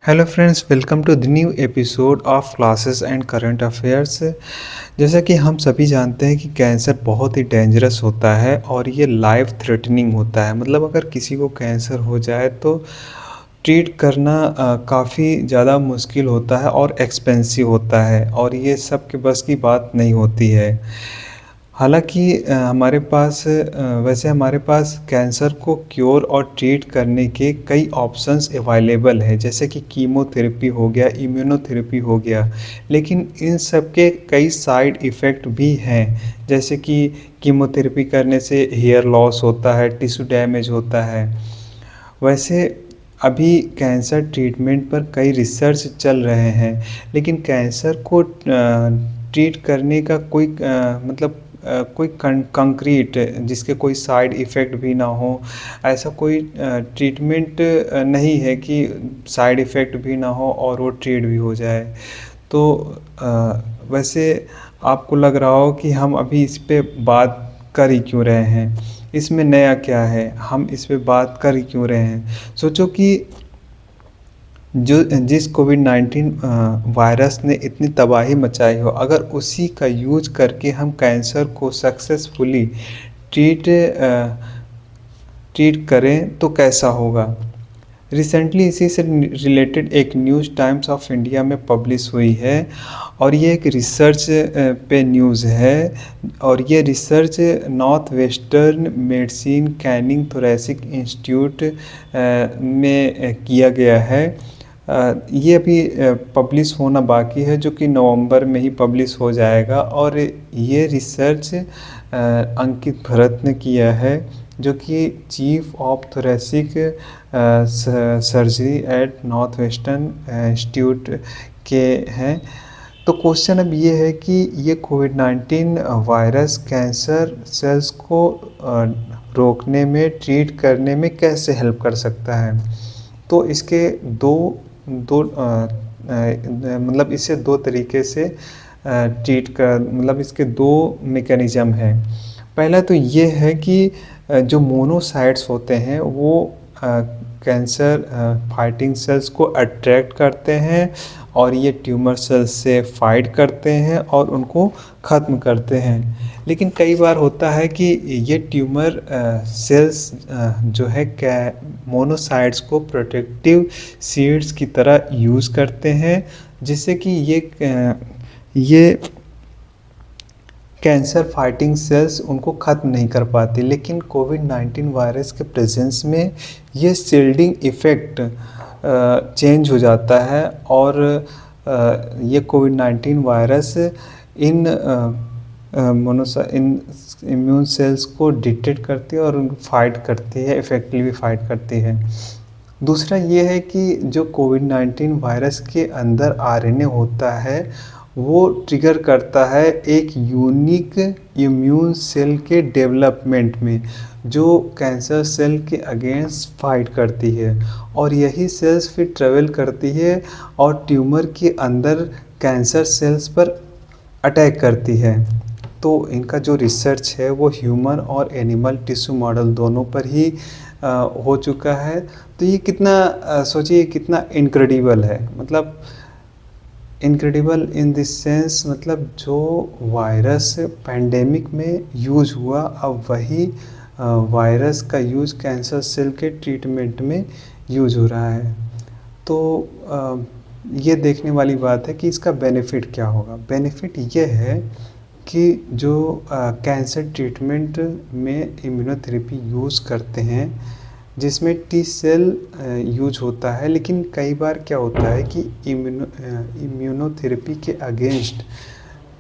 Hello friends, welcome to the new episode of classes and current affairs. जैसा कि हम सभी जानते हैं कि कैंसर बहुत ही डेंजरस होता है और ये लाइफ थ्रेटनिंग होता है। मतलब अगर किसी को कैंसर हो जाए तो ट्रीट करना काफ़ी ज़्यादा मुश्किल होता है और एक्सपेंसिव होता है और ये सब के बस की बात नहीं होती है। हालाँकि हमारे पास कैंसर को क्योर और ट्रीट करने के कई ऑप्शंस अवेलेबल हैं, जैसे कि कीमोथेरेपी हो गया, इम्यूनोथेरेपी हो गया। लेकिन इन सब के कई साइड इफ़ेक्ट भी हैं, जैसे कि कीमोथेरेपी करने से हेयर लॉस होता है, टिश्यू डैमेज होता है। वैसे अभी कैंसर ट्रीटमेंट पर कई रिसर्च चल रहे हैं, लेकिन कैंसर को ट्रीट करने का कोई कंक्रीट जिसके कोई साइड इफ़ेक्ट भी ना हो, ऐसा कोई ट्रीटमेंट नहीं है कि साइड इफ़ेक्ट भी ना हो और वो ट्रीट भी हो जाए। तो वैसे आपको लग रहा हो कि हम अभी इस पे बात कर ही क्यों रहे हैं? इसमें नया क्या है? हम इस पे बात कर ही क्यों रहे हैं? सोचो कि जिस कोविड-19 वायरस ने इतनी तबाही मचाई हो, अगर उसी का यूज़ करके हम कैंसर को सक्सेसफुली ट्रीट ट्रीट करें तो कैसा होगा? रिसेंटली इसी से रिलेटेड एक न्यूज़ टाइम्स ऑफ इंडिया में पब्लिश हुई है और ये एक रिसर्च पे न्यूज़ है और ये research north western medicine Canning thoracic institute में किया गया है। ये अभी पब्लिश होना बाकी है, जो कि नवंबर में ही पब्लिश हो जाएगा और ये रिसर्च अंकित भरत ने किया है, जो कि chief of thoracic surgery eight north western institute के हैं। तो क्वेश्चन अब ये है कि ये कोविड-19 वायरस कैंसर सेल्स को रोकने में, ट्रीट करने में कैसे हेल्प कर सकता है? तो इसके दो दो मतलब इसे दो तरीके से ट्रीट कर मतलब इसके दो मैकेनिज़्म हैं। पहला तो ये है कि जो मोनोसाइट्स होते हैं वो कैंसर फाइटिंग सेल्स को अट्रैक्ट करते हैं और ये ट्यूमर सेल्स से फाइट करते हैं और उनको ख़त्म करते हैं। लेकिन कई बार होता है कि ये ट्यूमर सेल्स जो है मोनोसाइट्स को प्रोटेक्टिव शील्ड्स की तरह यूज़ करते हैं, जिससे कि ये कैंसर फाइटिंग सेल्स उनको ख़त्म नहीं कर पाती। लेकिन कोविड-19 वायरस के प्रेजेंस में ये शील्डिंग इफ़ेक्ट चेंज हो जाता है और ये कोविड-19 वायरस इन इम्यून सेल्स को डिटेक्ट करती है और उनको फाइट करती है, इफ़ेक्टिवली फाइट करती है। दूसरा ये है कि जो कोविड-19 वायरस के अंदर आरएनए होता है, वो ट्रिगर करता है एक यूनिक इम्यून सेल के डेवलपमेंट में, जो कैंसर सेल के अगेंस्ट फाइट करती है और यही सेल्स फिर ट्रेवल करती है और ट्यूमर के अंदर कैंसर सेल्स पर अटैक करती है। तो इनका जो रिसर्च है वो ह्यूमन और एनिमल टिश्यू मॉडल दोनों पर ही हो चुका है। तो ये कितना सोचिए कितना इनक्रेडिबल है। मतलब इनक्रेडिबल इन दिस सेंस, मतलब जो वायरस पैंडेमिक में यूज़ हुआ, अब वही वायरस का यूज़ कैंसर सेल के ट्रीटमेंट में यूज़ हो रहा है। तो ये देखने वाली बात है कि इसका बेनिफिट क्या होगा। बेनिफिट ये है कि जो कैंसर ट्रीटमेंट में इम्यूनोथेरेपी यूज़ करते हैं, जिसमें टी सेल यूज होता है, लेकिन कई बार क्या होता है कि इम्यूनोथेरेपी के अगेंस्ट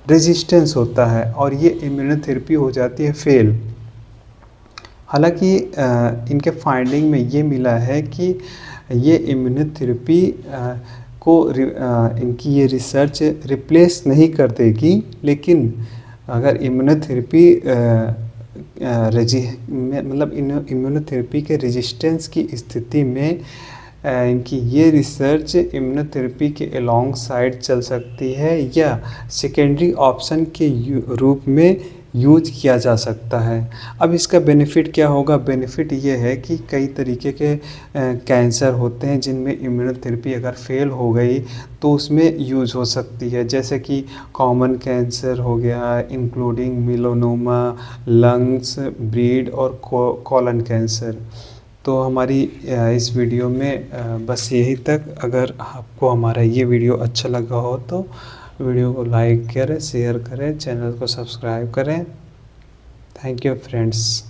रेजिस्टेंस होता है और ये इम्यूनोथेरेपी हो जाती है फेल। हालांकि इनके फाइंडिंग में ये मिला है कि ये इम्यूनोथेरेपी इनकी ये रिसर्च रिप्लेस नहीं कर देगी, लेकिन अगर इम्यूनोथेरेपी इम्यूनोथेरेपी के रेजिस्टेंस की स्थिति में इनकी ये रिसर्च इम्यूनोथेरेपी के अलोंग साइड चल सकती है या सेकेंडरी ऑप्शन के रूप में यूज किया जा सकता है। अब इसका बेनिफिट क्या होगा? बेनिफिट ये है कि कई तरीके के कैंसर होते हैं जिनमें इम्यूनोथेरेपी अगर फेल हो गई तो उसमें यूज़ हो सकती है, जैसे कि कॉमन कैंसर हो गया इंक्लूडिंग मेलानोमा, लंग्स, ब्रीड और कोलन कैंसर। तो हमारी इस वीडियो में बस यही तक। अगर आपको हमारा ये वीडियो अच्छा लगा हो तो वीडियो को लाइक करें, शेयर करें, चैनल को सब्सक्राइब करें। Thank you friends.